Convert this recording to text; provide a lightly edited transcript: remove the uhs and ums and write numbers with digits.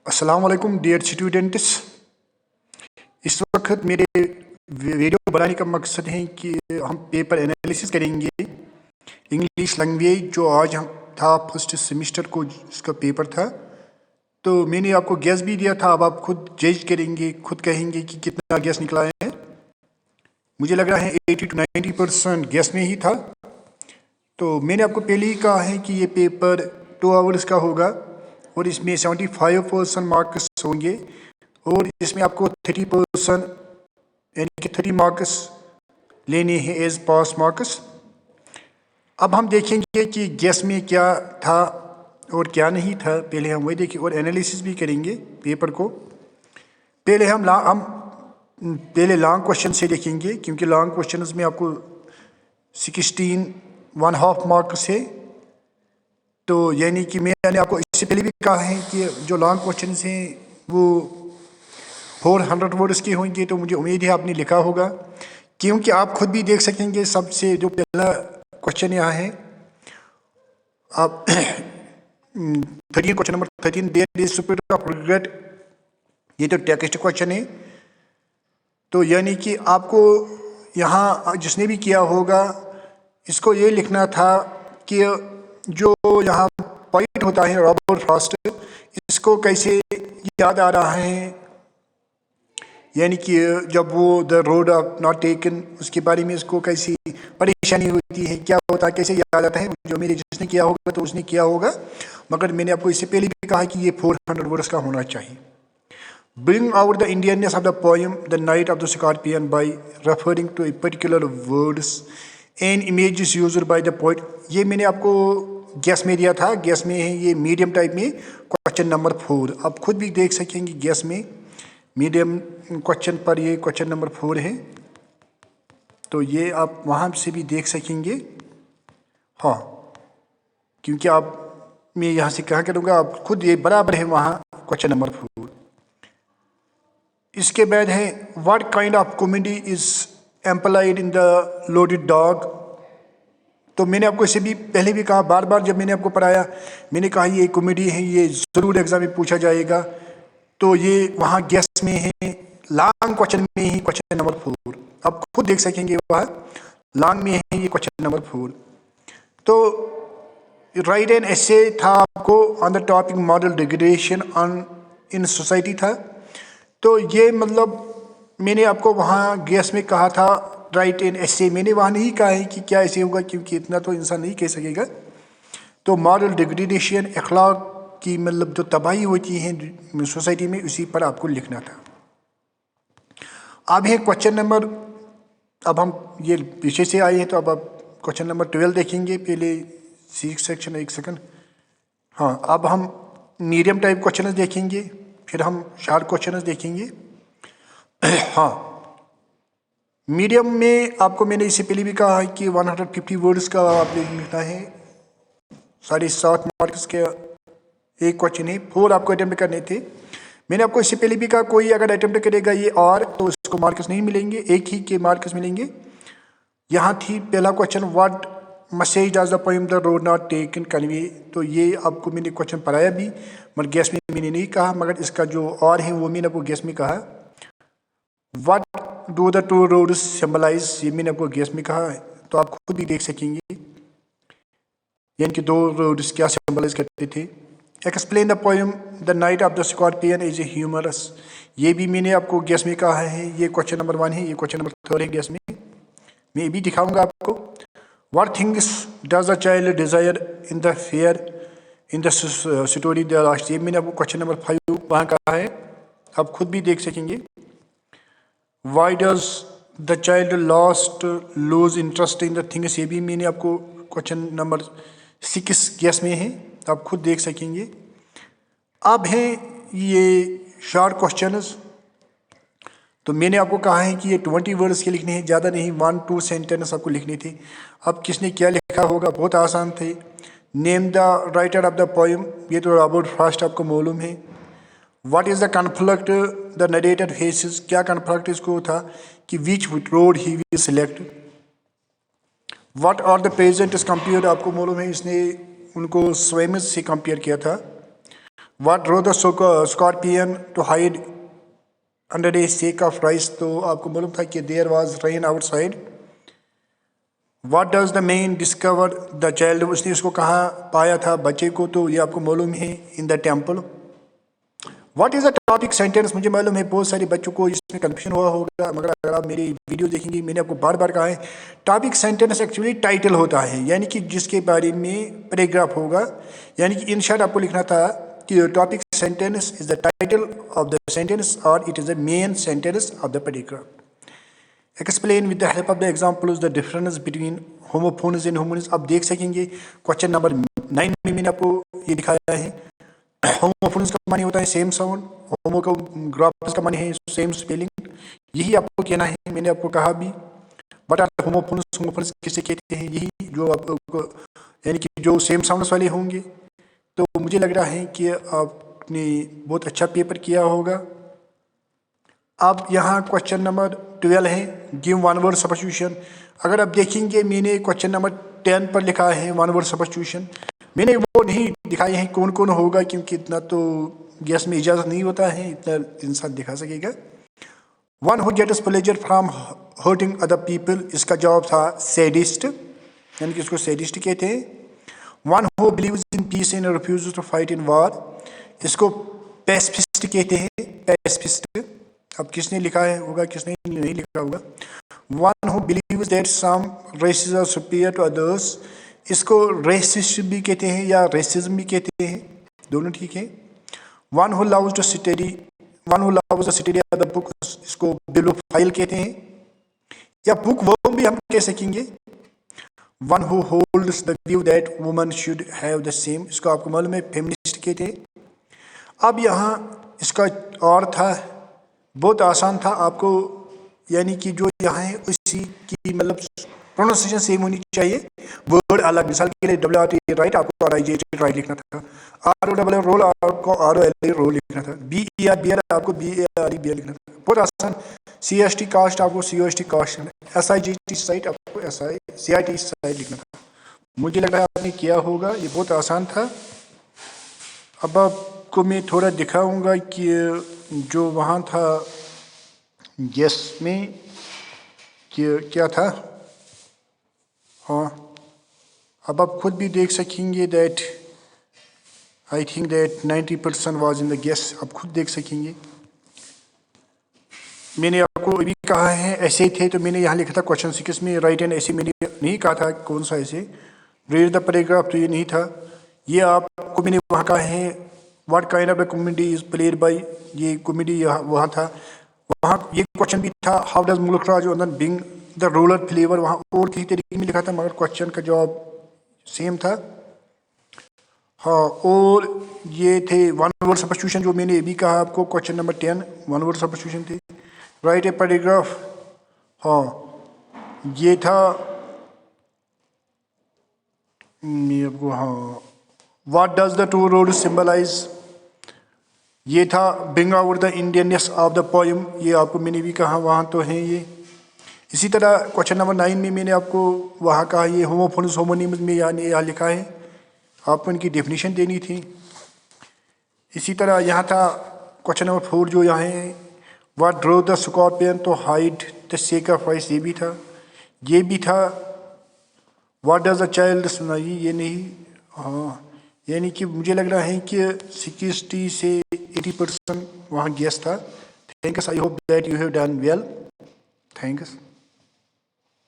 अस्सलाम वालेकुम dear students. इस वक्त मेरे वीडियो बनाने का मकसद है कि हम पेपर एनालिसिस करेंगे इंग्लिश लैंग्वेज जो आज हम था फर्स्ट सेमेस्टर को इसका पेपर था। तो मैंने आपको गैस भी दिया था, अब आप खुद जज करेंगे, खुद कहेंगे कि कितना गैस निकला है। मुझे लग रहा है 80 to 90% गैस में ही था। तो मैंने आपको पहले ही कहा है कि ये पेपर 2 आवर्स का होगा और इसमें 75% मार्क्स होंगे और इसमें आपको 30% यानी कि 30 मार्क्स लेने हैं एज पास मार्क्स। अब हम देखेंगे कि गैस में क्या था और क्या नहीं था, पहले हम वही देखें और एनालिसिस भी करेंगे पेपर को। पहले हम लॉन्ग क्वेश्चन से देखेंगे क्योंकि लॉन्ग क्वेश्चन में आपको 16.5 मार्क्स है। तो यानी कि मैंने आपको इससे पहले भी कहा है कि जो लॉन्ग क्वेश्चन हैं वो 400 वर्ड्स के होंगे। तो मुझे उम्मीद है आपने लिखा होगा क्योंकि आप खुद भी देख सकेंगे। सबसे जो पहला क्वेश्चन यहाँ है, आप 13 question number 13, there is spirit of regret, ये तो टेक्स्ट क्वेश्चन है। तो यानी कि आपको यहाँ जिसने भी किया होगा इसको ये लिखना था कि जो यहाँ पॉइंट होता है रॉबर्ट फ्रॉस्ट, इसको कैसे याद आ रहा है, यानी कि जब वो the road of not taken उसके बारे में इसको कैसी परेशानी होती है, क्या होता है, कैसे याद आता है। जो मेरे जिसने किया होगा तो उसने किया होगा, मगर मैंने आपको इससे पहले भी कहा कि ये 400 वर्ड्स का होना चाहिए। Bring out the Indianness of the poem The Night of the Scorpion by referring to a particular words and images used by the poet। ये मैंने आपको गैस में दिया था, गैस में है ये मीडियम टाइप में क्वेश्चन नंबर 4। आप खुद भी देख सकेंगे गैस में मीडियम क्वेश्चन पर ये क्वेश्चन नंबर 4 है। तो ये आप वहाँ से भी देख सकेंगे। हाँ, क्योंकि आप मैं यहाँ से कहाँ करूँगा, आप खुद ये बराबर है वहाँ क्वेश्चन नंबर 4। इसके बाद है what kind of comedy is employed in the loaded dog. तो मैंने आपको इसे भी पहले भी कहा, बार बार जब मैंने आपको पढ़ाया मैंने कहा ये कॉमेडी है, ये ज़रूर एग्जाम में पूछा जाएगा। तो ये वहाँ गैस में है, लॉन्ग क्वेश्चन में ही क्वेश्चन नंबर 4 आप खुद देख सकेंगे, वहाँ लॉन्ग में है ये क्वेश्चन नंबर 4। तो राइट एन एसे था आपको on the topic model degradation on in society था। तो ये मतलब मैंने आपको वहाँ गैस में कहा था राइट एन एसे, मैंने वहाँ नहीं कहा है कि क्या ऐसे होगा क्योंकि इतना तो इंसान नहीं कह सकेगा। तो मॉरल डिग्रेडेशन अखलाक की मतलब जो तबाही होती है सोसाइटी में, उसी पर आपको लिखना था। अब है क्वेश्चन नंबर, अब हम ये पीछे से आए हैं तो अब आप क्वेश्चन नंबर 12 देखेंगे। पहले 6 सेक्शन, 1 सेकंड। हाँ, अब हम मीडियम टाइप क्वेश्चन देखेंगे, फिर हम शार्ट क्वेश्चन देखेंगे। हाँ, मीडियम में आपको मैंने इससे पहले भी कहा है कि 150 वर्ड्स का आपने लिखना है, 7.5 मार्क्स के एक क्वेश्चन है, 4 आपको अटेम्प्ट करने थे। मैंने आपको इससे पहले भी कहा कोई अगर अटेम्प्ट करेगा ये और तो उसको मार्क्स नहीं मिलेंगे, एक ही के मार्क्स मिलेंगे। यहाँ थी पहला question what message does the poem the road not taken convey. तो ये आपको मैंने क्वेश्चन पढ़ाया भी, मगर गैस में मैंने नहीं कहा, मगर इसका जो और है वो मैंने आपको गैस में कहा। What do the 2 roads symbolize, ये मैंने आपको गैस में कहा है। तो आप खुद भी देख सकेंगे यानी कि 2 रोड्स क्या सिंबलाइज करते थे। Explain the poem the night of the scorpion is a humorous, ये भी मैंने आपको गैस में कहा है। ये क्वेश्चन नंबर 1 है, ये क्वेश्चन नंबर 4 है गैस में, मैं भी दिखाऊंगा आपको। What things does the child desire in the fair in the story the last, ये मैंने आपको क्वेश्चन नंबर 5 वहाँ कहा है, आप खुद भी देख सकेंगे। Why does the child lost loose interest in the things, ये भी मैंने आपको क्वेश्चन नंबर 6 गैस में है, आप खुद देख सकेंगे। अब है ये शॉर्ट क्वेश्चंस। तो मैंने आपको कहा है कि ये 20 वर्ड्स के लिखने हैं, ज़्यादा नहीं, 1-2 सेंटेंस आपको लिखने थे। अब किसने क्या लिखा होगा, बहुत आसान थे। Name the writer of the poem, ये तो रॉबर्ट फ्रॉस्ट आपको मालूम है। What is the conflict the narrator faces, क्या कन्फ्लिक्ट इसको था कि which road he will select. What are the present is compared, आपको मालूम है इसने उनको स्वयं से कंपेयर किया था। What drove the scorpion to hide under a sack of rice, तो आपको मालूम था कि there was rain outside. What does the man discover the child, उसने उसको कहाँ पाया था, बच्चे को, तो ये आपको मालूम है, in the temple. What is the topic sentence, मुझे मालूम है बहुत सारे बच्चों को इसमें कन्फ्यूजन हुआ होगा, मगर अगर आप मेरी वीडियो देखेंगे, मैंने आपको बार बार कहा है टॉपिक सेंटेंस एक्चुअली टाइटल होता है, यानी कि जिसके बारे में पैराग्राफ होगा। यानी कि इन शॉर्ट आपको लिखना था कि topic sentence is the title of the sentence और it is the main sentence of the paragraph. Explain with the help of the examples the difference between homophones and homonyms. आप देख सकेंगे question number 9 में मैंने आपको ये दिखाया है। होमोफोन्स का माने होता है सेम साउंड, होमो का ग्राफ्स का माने है सेम स्पेलिंग। यही आपको कहना है, मैंने आपको कहा भी। बट होमोफोन्स, होमोफोन्स किसे कहते हैं, यही जो आपको यानी कि जो सेम साउंड्स वाले होंगे। तो मुझे लग रहा है कि आपने बहुत अच्छा पेपर किया होगा। अब यहाँ क्वेश्चन नंबर 12 है, गिव वन वर्ड सब्स्टिट्यूशन। अगर आप देखेंगे मैंने क्वेश्चन नंबर 10 पर लिखा है वन वर्ड सब्स्टिट्यूशन, मैंने वो नहीं दिखाए हैं कौन कौन होगा, क्योंकि इतना तो गैस में इजाज़त नहीं होता है, इतना इंसान दिखा सकेगा। One who gets pleasure from hurting other people, इसका जवाब था सैडिस्ट, यानी कि इसको सैडिस्ट कहते हैं। One who believes in peace and refuses to fight in war, इसको पैसिफिस्ट कहते हैं, पैसिफिस्ट। अब किसने लिखा है होगा, किसने नहीं लिखा होगा। One who believes that some races are superior to others, इसको रेसिस्ट भी कहते हैं या रेसिज्म भी कहते हैं, दोनों ठीक है। One who loves to study, one who loves the study of the book, इसको बिब्लियोफाइल कहते हैं या बुक वर्म भी हम कह सकेंगे। One who holds the view that woman should have the same, इसको आपको मालूम है फेमिनिस्ट कहते हैं। अब यहाँ इसका और था, बहुत आसान था आपको, यानी कि जो यहाँ है उसी की मतलब प्रोनाउंसिएशन सेम होनी चाहिए, वर्ड अलग। मिसाल के लिए WRT राइट, आपको RIGHT राइट लिखना था। ROLL रोल, आपको ROLL रोल लिखना था। BER बियर, आपको BARE बियर लिखना था। बहुत आसान। CST कास्ट, आपको COST कास्ट लिखना है। SIGT साइट, आपको CIT साइट लिखना था। मुझे लग रहा है आपने किया होगा, ये बहुत आसान था। अब आपको मैं थोड़ा दिखाऊंगा कि जो वहाँ था गैस में क्या था। हाँ, अब आप खुद भी देख सकेंगे that I think that 90% was in the gas, आप खुद देख सकेंगे। मैंने आपको अभी कहा है ऐसे थे, तो मैंने यहाँ लिखा था क्वेश्चन 6 में राइट एंड ऐसे, मैंने नहीं कहा था कौन सा ऐसे। रीड द पैराग्राफ, तो ये नहीं था। ये आपको मैंने वहाँ कहा है what kind of the comedy is played by, ये कॉमेडी वहाँ था। वहाँ ये क्वेश्चन भी था हाउ डज मुल्क राज बिंग द रूरल फ्लेवर, वहाँ और किसी तरीके में लिखा था, मगर क्वेश्चन का जवाब सेम था। हाँ, और ये थे वन वर्ड सब्स्टिट्यूशन, जो मैंने अभी कहा आपको, question number 10 one word substitution थे। राइट ए पैराग्राफ, हाँ ये था ये आपको, हाँ what does the two road symbolize, ये था bring out the Indianness of the poem, ये आपको मैंने भी कहा, वहाँ तो है ये। इसी तरह क्वेश्चन नंबर 9 में मैंने आपको वहाँ कहा ये होमोफोन्स होमोनिम्स में यहाँ लिखा है, आपको इनकी डेफिनेशन देनी थी। इसी तरह यहाँ था क्वेश्चन नंबर 4 जो यहाँ है, what drove the scorpion to hide the sacrifice, ये भी था। ये भी था व्हाट डज द चाइल्ड, सुनाई ये नहीं। हाँ, यानी कि मुझे लग रहा है कि 60 से 80% वहाँ गैस था। Thanks, I hope that you have done well, thanks.